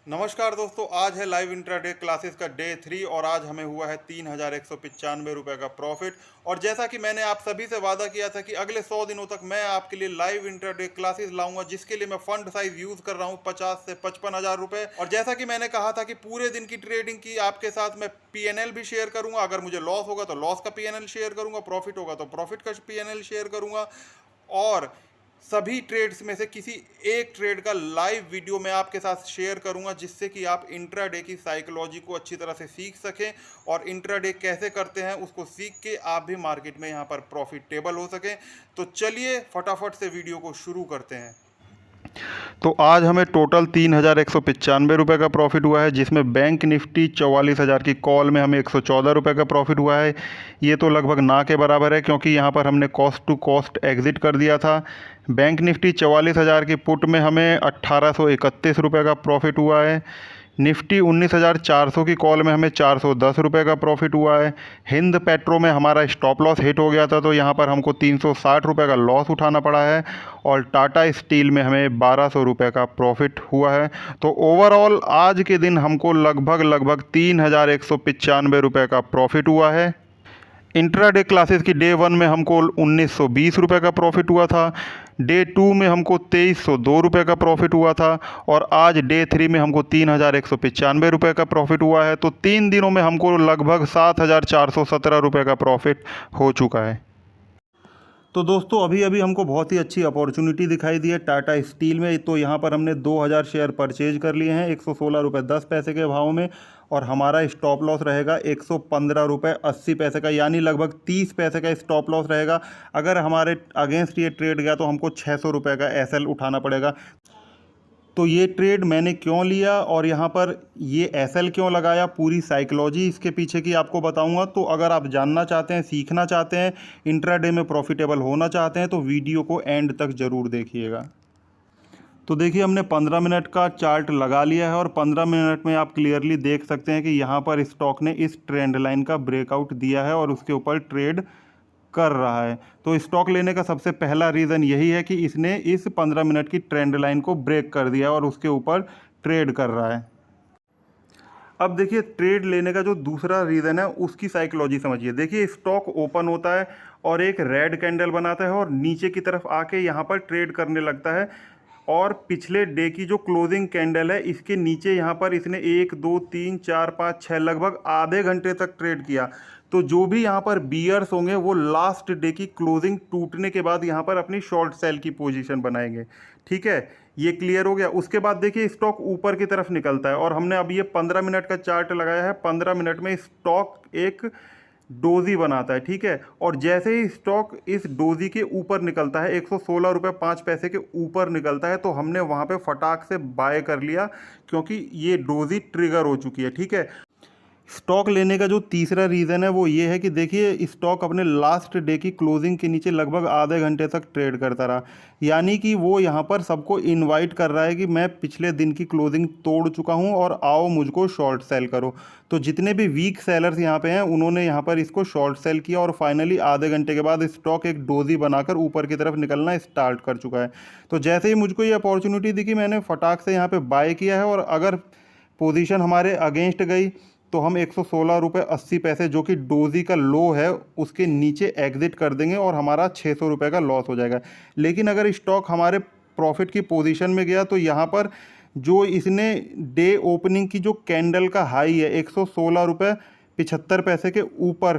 नमस्कार दोस्तों, आज है लाइव इंट्राडे क्लासेस का डे 3 और आज हमें हुआ है 3195 रुपये का प्रॉफिट। और जैसा कि मैंने आप सभी से वादा किया था कि अगले 100 दिनों तक मैं आपके लिए लाइव इंट्राडे क्लासेस लाऊंगा, जिसके लिए मैं फंड साइज यूज कर रहा हूं 50 से 55 हजार रुपए। और जैसा कि मैंने कहा था कि पूरे दिन की ट्रेडिंग की आपके साथ मैं पीएनएल भी शेयर करूंगा। अगर मुझे लॉस होगा तो लॉस का पीएनएल शेयर करूंगा, प्रॉफिट होगा तो प्रॉफिट का पीएनएल शेयर करूंगा। और सभी ट्रेड्स में से किसी एक ट्रेड का लाइव वीडियो मैं आपके साथ शेयर करूंगा, जिससे कि आप इंट्राडे की साइकोलॉजी को अच्छी तरह से सीख सकें और इंट्राडे कैसे करते हैं उसको सीख के आप भी मार्केट में यहां पर प्रॉफिटेबल हो सकें। तो चलिए फटाफट से वीडियो को शुरू करते हैं। तो आज हमें टोटल 3195 रुपये का प्रॉफिट हुआ है, जिसमें बैंक निफ्टी 44,000 की कॉल में हमें 114 रुपये का प्रॉफिट हुआ है। ये तो लगभग ना के बराबर है, क्योंकि यहाँ पर हमने कॉस्ट टू कॉस्ट एग्जिट कर दिया था। बैंक निफ्टी 44,000 की पुट में हमें 1831 रुपये का प्रॉफिट हुआ है। निफ्टी 19,400 की कॉल में हमें 410 रुपये का प्रॉफिट हुआ है। हिंद पेट्रो में हमारा स्टॉप लॉस हिट हो गया था, तो यहाँ पर हमको 360 रुपये का लॉस उठाना पड़ा है। और टाटा स्टील में हमें 1200 रुपये का प्रॉफिट हुआ है। तो ओवरऑल आज के दिन हमको लगभग 3195 रुपये का प्रॉफिट हुआ है। इंट्राडे क्लासेस की डे 1 में हमको 1920 रुपये का प्रॉफिट हुआ था। डे 2 में हमको 2302 रुपये का प्रॉफिट हुआ था। और आज डे 3 में हमको 3195 रुपये का प्रॉफिट हुआ है। तो 3 दिनों में हमको लगभग 7417 रुपये का प्रॉफिट हो चुका है। तो दोस्तों अभी अभी हमको बहुत ही अच्छी अपॉर्चुनिटी दिखाई दी है टाटा स्टील में। तो यहाँ पर हमने 2000 शेयर परचेज कर लिए हैं 116 रुपये 10 पैसे के भाव में। और हमारा स्टॉप लॉस रहेगा 115 रुपये 80 पैसे का, यानी लगभग 30 पैसे का स्टॉप लॉस रहेगा। अगर हमारे अगेंस्ट ये ट्रेड गया तो हमको 600 रुपये का एसएल उठाना पड़ेगा। तो ये ट्रेड मैंने क्यों लिया और यहाँ पर ये एसएल क्यों लगाया, पूरी साइकोलॉजी इसके पीछे की आपको बताऊंगा। तो अगर आप जानना चाहते हैं, सीखना चाहते हैं, इंट्राडे में प्रॉफिटेबल होना चाहते हैं, तो वीडियो को एंड तक ज़रूर देखिएगा। तो देखिए हमने 15 मिनट का चार्ट लगा लिया है और 15 मिनट में आप क्लियरली देख सकते हैं कि यहाँ पर स्टॉक ने इस ट्रेंड लाइन का ब्रेकआउट दिया है और उसके ऊपर ट्रेड कर रहा है। तो स्टॉक लेने का सबसे पहला रीज़न यही है कि इसने इस 15 मिनट की ट्रेंड लाइन को ब्रेक कर दिया और उसके ऊपर ट्रेड कर रहा है। अब देखिए ट्रेड लेने का जो दूसरा रीज़न है उसकी साइकोलॉजी समझिए। देखिए स्टॉक ओपन होता है और एक रेड कैंडल बनाता है और नीचे की तरफ आके यहाँ पर ट्रेड करने लगता है। और पिछले डे की जो क्लोजिंग कैंडल है इसके नीचे यहाँ पर इसने 1 2 3 4 5 6 लगभग आधे घंटे तक ट्रेड किया। तो जो भी यहाँ पर बियर्स होंगे वो लास्ट डे की क्लोजिंग टूटने के बाद यहाँ पर अपनी शॉर्ट सेल की पोजीशन बनाएंगे। ठीक है, ये क्लियर हो गया। उसके बाद देखिए स्टॉक ऊपर की तरफ निकलता है और हमने अब ये 15 मिनट का चार्ट लगाया है। 15 मिनट में स्टॉक एक डोजी बनाता है। ठीक है, और जैसे ही स्टॉक इस डोजी के ऊपर निकलता है 116 रुपये 5 पैसे के ऊपर निकलता है, तो हमने वहाँ पे फटाक से बाय कर लिया, क्योंकि ये डोजी ट्रिगर हो चुकी है। ठीक है, स्टॉक लेने का जो तीसरा रीज़न है वो ये है कि देखिए स्टॉक अपने लास्ट डे की क्लोजिंग के नीचे लगभग आधे घंटे तक ट्रेड करता रहा, यानी कि वो यहाँ पर सबको इनवाइट कर रहा है कि मैं पिछले दिन की क्लोजिंग तोड़ चुका हूँ और आओ मुझको शॉर्ट सेल करो। तो जितने भी वीक सेलर्स यहाँ पे हैं उन्होंने यहाँ पर इसको शॉर्ट सेल किया और फाइनली आधे घंटे के बाद स्टॉक एक डोजी बनाकर ऊपर की तरफ निकलना स्टार्ट कर चुका है। तो जैसे ही मुझको ये अपॉर्चुनिटी दिखी मैंने फटाक से यहाँ पर बाय किया है। और अगर पोजीशन हमारे अगेंस्ट गई तो हम 116 रुपये 80 पैसे जो कि डोजी का लो है उसके नीचे एग्जिट कर देंगे और हमारा 600 रुपये का लॉस हो जाएगा। लेकिन अगर स्टॉक हमारे प्रॉफिट की पोजीशन में गया तो यहाँ पर जो इसने डे ओपनिंग की जो कैंडल का हाई है 116 रुपये 75 पैसे के ऊपर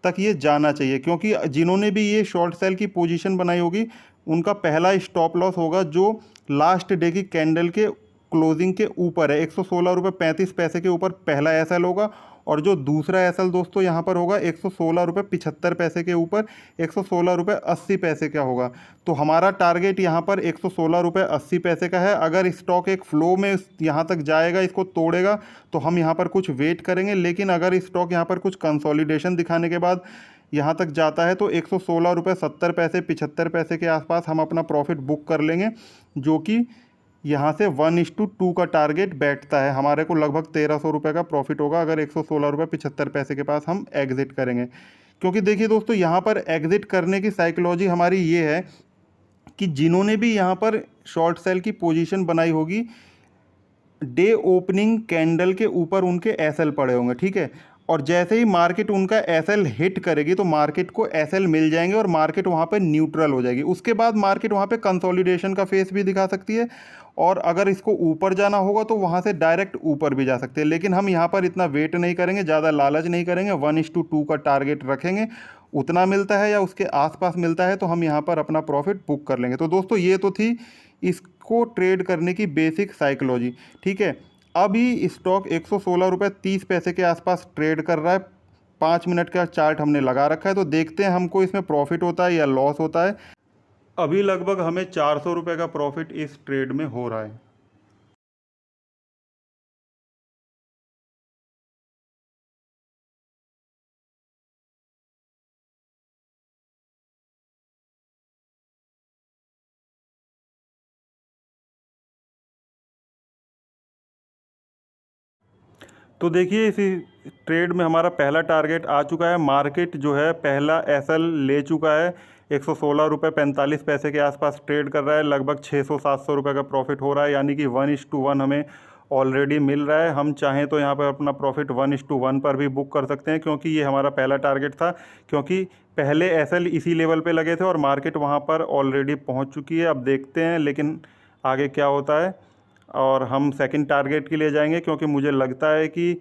तक ये जाना चाहिए, क्योंकि जिन्होंने भी ये शॉर्ट सेल की पोजीशन बनाई होगी उनका पहला स्टॉप लॉस होगा जो लास्ट डे की कैंडल के क्लोजिंग के ऊपर है। 116 रुपये 35 पैसे के ऊपर पहला एसएल होगा और जो दूसरा एसएल दोस्तों यहाँ पर होगा 116 रुपये 75 पैसे के ऊपर 116 रुपये 80 पैसे का होगा। तो हमारा टारगेट यहाँ पर 116 रुपये 80 पैसे का है। अगर स्टॉक एक फ्लो में यहाँ तक जाएगा, इसको तोड़ेगा, तो हम यहाँ पर कुछ वेट करेंगे। लेकिन अगर स्टॉक यहाँ पर कुछ कंसोलिडेशन दिखाने के बाद यहाँ तक जाता है तो 116 रुपये 70 पैसे 75 पैसे के आसपास हम अपना प्रॉफिट बुक कर लेंगे, जो कि यहाँ से 1:2 का टारगेट बैठता है। हमारे को लगभग 1300 रुपये का प्रॉफिट होगा अगर 116 रुपये 75 पैसे के पास हम एग्ज़िट करेंगे। क्योंकि देखिए दोस्तों यहाँ पर एग्ज़िट करने की साइकोलॉजी हमारी ये है कि जिन्होंने भी यहाँ पर शॉर्ट सेल की पोजीशन बनाई होगी डे ओपनिंग कैंडल के ऊपर उनके एसएल पड़े होंगे, ठीक है। और जैसे ही मार्केट उनका एसएल हिट करेगी तो मार्केट को एसएल मिल जाएंगे और मार्केट वहाँ पे न्यूट्रल हो जाएगी। उसके बाद मार्केट वहाँ पे कंसोलिडेशन का फेस भी दिखा सकती है, और अगर इसको ऊपर जाना होगा तो वहाँ से डायरेक्ट ऊपर भी जा सकते हैं। लेकिन हम यहाँ पर इतना वेट नहीं करेंगे, ज़्यादा लालच नहीं करेंगे, 1:2 का टारगेट रखेंगे। उतना मिलता है या उसके आसपास मिलता है तो हम यहाँ पर अपना प्रॉफिट बुक कर लेंगे। तो दोस्तों ये तो थी इसको ट्रेड करने की बेसिक साइकोलॉजी, ठीक है। अभी स्टॉक 116 रुपये 30 पैसे के आसपास ट्रेड कर रहा है। 5 मिनट का चार्ट हमने लगा रखा है, तो देखते हैं हमको इसमें प्रॉफिट होता है या लॉस होता है। अभी लगभग हमें 400 रुपये का प्रॉफिट इस ट्रेड में हो रहा है। तो देखिए इसी ट्रेड में हमारा पहला टारगेट आ चुका है। मार्केट जो है पहला एसएल ले चुका है। 116 रुपये 45 पैसे के आसपास ट्रेड कर रहा है। लगभग 600-700 रुपये का प्रॉफिट हो रहा है, यानी कि 1:1 हमें ऑलरेडी मिल रहा है। हम चाहें तो यहाँ पर अपना प्रॉफिट 1:1 पर भी बुक कर सकते हैं, क्योंकि ये हमारा पहला टारगेट था। क्योंकि पहले एसएल इसी लेवल पे लगे थे और मार्केट वहाँ पर ऑलरेडी पहुँच चुकी है। अब देखते हैं लेकिन आगे क्या होता है। और हम सेकंड टारगेट के लिए जाएंगे, क्योंकि मुझे लगता है कि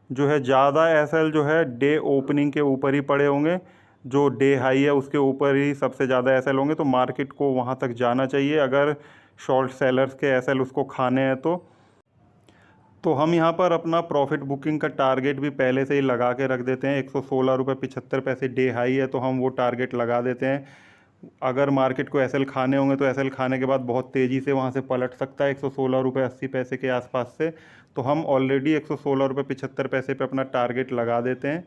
जो है ज़्यादा एसएल जो है डे ओपनिंग के ऊपर ही पड़े होंगे। जो डे हाई है उसके ऊपर ही सबसे ज़्यादा एसएल होंगे, तो मार्केट को वहाँ तक जाना चाहिए अगर शॉर्ट सेलर्स के एसएल उसको खाने हैं तो हम यहाँ पर अपना प्रॉफिट बुकिंग का टारगेट भी पहले से ही लगा के रख देते हैं। 116 रुपये 75 पैसे डे हाई है, तो हम वो टारगेट लगा देते हैं। अगर मार्केट को एसएल खाने होंगे तो एसएल खाने के बाद बहुत तेज़ी से वहाँ से पलट सकता है 116 रुपये 80 पैसे के आसपास से। तो हम ऑलरेडी 116 रुपये 75 पैसे पे अपना टारगेट लगा देते हैं।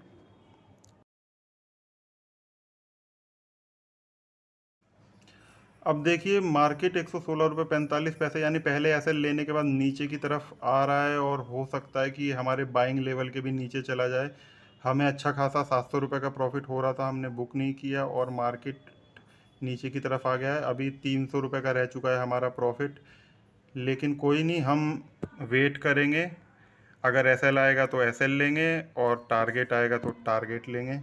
अब देखिए मार्केट 116 रुपये 45 पैसे यानी पहले एसएल लेने के बाद नीचे की तरफ आ रहा है, और हो सकता है कि हमारे बाइंग लेवल के भी नीचे चला जाए। हमें अच्छा खासा 700 रुपये का प्रॉफिट हो रहा था, हमने बुक नहीं किया और मार्केट नीचे की तरफ आ गया है। अभी 300 रुपये का रह चुका है हमारा प्रॉफिट, लेकिन कोई नहीं, हम वेट करेंगे। अगर एसएल आएगा तो एसएल लेंगे और टारगेट आएगा तो टारगेट लेंगे।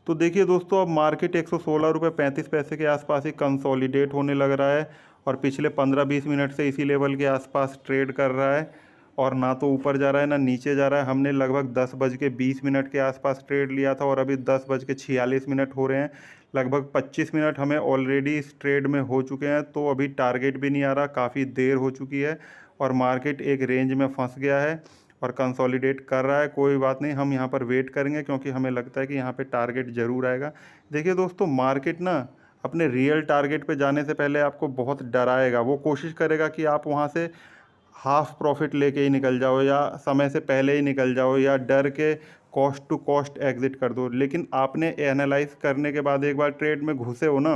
तो देखिए दोस्तों अब मार्केट 116 रुपये 35 पैसे के आसपास ही कंसोलिडेट होने लग रहा है, और पिछले 15-20 मिनट से इसी लेवल के आसपास ट्रेड कर रहा है। और ना तो ऊपर जा रहा है ना नीचे जा रहा है। हमने लगभग 10:20 के आसपास ट्रेड लिया था और अभी 10:46 हो रहे हैं। लगभग 25 मिनट हमें ऑलरेडी इस ट्रेड में हो चुके हैं, तो अभी टारगेट भी नहीं आ रहा, काफ़ी देर हो चुकी है और मार्केट एक रेंज में फंस गया है और कंसोलिडेट कर रहा है। कोई बात नहीं, हम यहाँ पर वेट करेंगे क्योंकि हमें लगता है कि यहाँ पे टारगेट ज़रूर आएगा। देखिए दोस्तों मार्केट ना अपने रियल टारगेट पे जाने से पहले आपको बहुत डराएगा। वो कोशिश करेगा कि आप वहाँ से हाफ प्रॉफिट लेके ही निकल जाओ, या समय से पहले ही निकल जाओ, या डर के कॉस्ट टू कॉस्ट एग्ज़िट कर दो। लेकिन आपने एनालाइज करने के बाद एक बार ट्रेड में घुसे हो ना,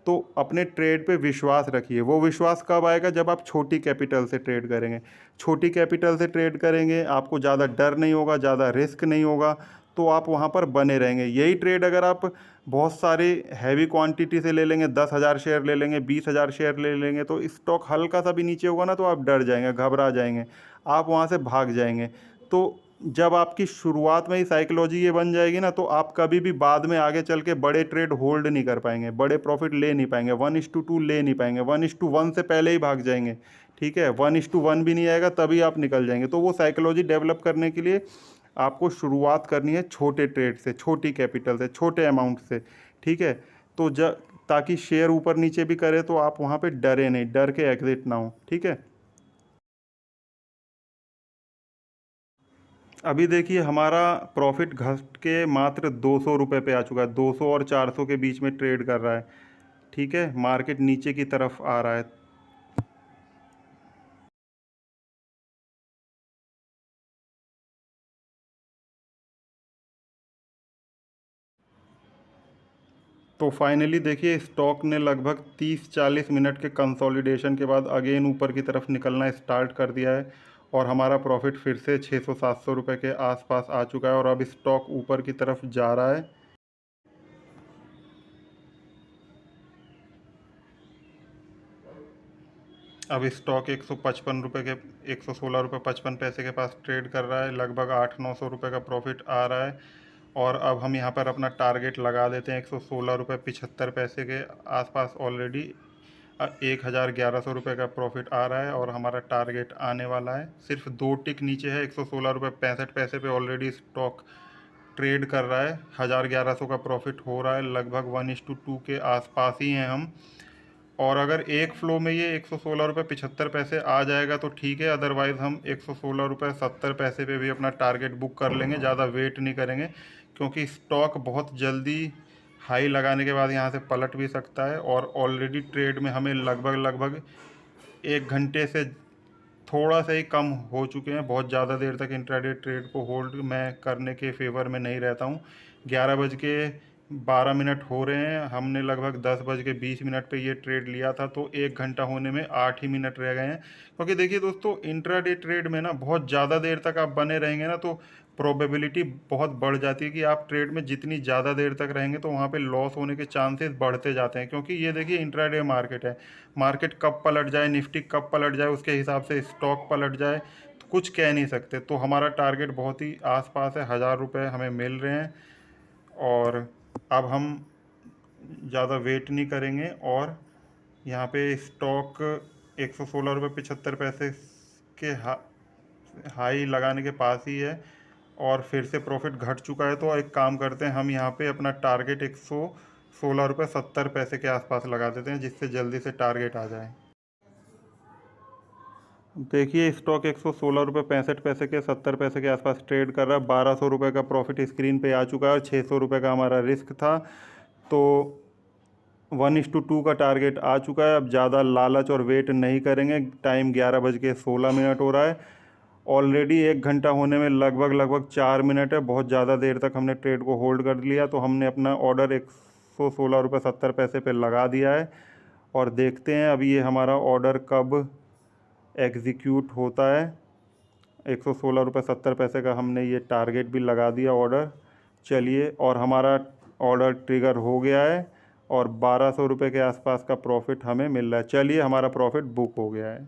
तो अपने ट्रेड पे विश्वास रखिए। वो विश्वास कब आएगा? जब आप छोटी कैपिटल से ट्रेड करेंगे। छोटी कैपिटल से ट्रेड करेंगे, आपको ज़्यादा डर नहीं होगा, ज़्यादा रिस्क नहीं होगा, तो आप वहाँ पर बने रहेंगे। यही ट्रेड अगर आप बहुत सारी हैवी क्वांटिटी से ले लेंगे, 10,000 शेयर ले लेंगे, 20,000 शेयर ले लेंगे, तो स्टॉक हल्का सा भी नीचे होगा ना तो आप डर जाएंगे, घबरा जाएंगे, आप वहाँ से भाग जाएंगे। तो जब आपकी शुरुआत में ही साइकोलॉजी ये बन जाएगी ना, तो आप कभी भी बाद में आगे चल के बड़े ट्रेड होल्ड नहीं कर पाएंगे, बड़े प्रॉफिट ले नहीं पाएंगे, 1:2 ले नहीं पाएंगे, 1:1 से पहले ही भाग जाएंगे। ठीक है, 1:1 भी नहीं आएगा तभी आप निकल जाएंगे। तो वो साइकोलॉजी डेवलप करने के लिए आपको शुरुआत करनी है छोटे ट्रेड से, छोटी कैपिटल से, छोटे अमाउंट से। ठीक है, तो ताकि शेयर ऊपर नीचे भी करे तो आप वहाँ पे डरे नहीं, डर के एग्जिट ना हो। ठीक है, अभी देखिए हमारा प्रॉफिट घट के मात्र 200 रुपये पे आ चुका है। 200 और 400 के बीच में ट्रेड कर रहा है। ठीक है, मार्केट नीचे की तरफ आ रहा है। तो फाइनली देखिए स्टॉक ने लगभग 30-40 मिनट के कंसोलिडेशन के बाद अगेन ऊपर की तरफ निकलना स्टार्ट कर दिया है, और हमारा प्रॉफिट फिर से 600-700 रुपये के आसपास आ चुका है, और अब स्टॉक ऊपर की तरफ जा रहा है। अब स्टॉक 155 रुपये के 116 रुपये 55 पैसे के पास ट्रेड कर रहा है। लगभग 800-900 रुपये का प्रॉफिट आ रहा है। और अब हम यहाँ पर अपना टारगेट लगा देते हैं 116 रुपये 75 पैसे के आसपास। ऑलरेडी 1100 रुपये का प्रॉफिट आ रहा है और हमारा टारगेट आने वाला है। सिर्फ 2 टिक नीचे है, 116 रुपये 65 पैसे पे ऑलरेडी स्टॉक ट्रेड कर रहा है। 1100 का प्रॉफिट हो रहा है। लगभग 1:2 के आसपास ही हैं हम। और अगर एक फ्लो में ये 116 रुपये 75 पैसे आ जाएगा तो ठीक है, अदरवाइज़ हम 116 रुपये 70 पैसे पे भी अपना टारगेट बुक कर लेंगे। ज़्यादा वेट नहीं करेंगे क्योंकि स्टॉक बहुत जल्दी हाई लगाने के बाद यहाँ से पलट भी सकता है। और ऑलरेडी ट्रेड में हमें लगभग 1 घंटे से थोड़ा सा ही कम हो चुके हैं। बहुत ज़्यादा देर तक इंट्राडे ट्रेड को होल्ड मैं करने के फेवर में नहीं रहता हूँ। 11:12 हो रहे हैं, हमने लगभग 10:20 पे ये ट्रेड लिया था, तो 1 घंटा होने में 8 ही मिनट रह गए हैं। क्योंकि देखिए दोस्तों, इंट्राडे ट्रेड में ना बहुत ज़्यादा देर तक आप बने रहेंगे ना, तो प्रोबेबिलिटी बहुत बढ़ जाती है कि आप ट्रेड में जितनी ज़्यादा देर तक रहेंगे तो वहाँ पे लॉस होने के चांसेस बढ़ते जाते हैं। क्योंकि ये देखिए इंट्राडे मार्केट है, मार्केट कब पलट जाए, निफ्टी कब पलट जाए, उसके हिसाब से स्टॉक पलट जाए, तो कुछ कह नहीं सकते। तो हमारा टारगेट बहुत ही आसपास है, 1000 रुपये हमें मिल रहे हैं। और अब हम ज़्यादा वेट नहीं करेंगे और यहाँ पे स्टॉक 116 रुपये 75 पैसे के हाई लगाने के पास ही है और फिर से प्रॉफिट घट चुका है। तो एक काम करते हैं, हम यहाँ पे अपना टारगेट 116 रुपये 70 पैसे के आसपास लगा देते हैं, जिससे जल्दी से टारगेट आ जाए। देखिए स्टॉक 116 रुपये 65 पैसे के 70 पैसे के आसपास ट्रेड कर रहा है। 1200 रुपये का प्रॉफिट स्क्रीन पे आ चुका है और 600 रुपये का हमारा रिस्क था। तो 1:2 का टारगेट आ चुका है। अब ज़्यादा लालच और वेट नहीं करेंगे। टाइम 11:16 हो रहा है। ऑलरेडी 1 घंटा होने में लगभग 4 मिनट है। बहुत ज़्यादा देर तक हमने ट्रेड को होल्ड कर लिया, तो हमने अपना ऑर्डर 116 रुपये 70 पैसे पे लगा दिया है। और देखते हैं अभी ये हमारा ऑर्डर कब एग्जीक्यूट होता है। 116 रुपये 70 पैसे का हमने ये टारगेट भी लगा दिया ऑर्डर। चलिए, और हमारा ऑर्डर ट्रिगर हो गया है और 1200 रुपये के आसपास का प्रॉफिट हमें मिल रहा है। चलिए, हमारा प्रॉफिट बुक हो गया है।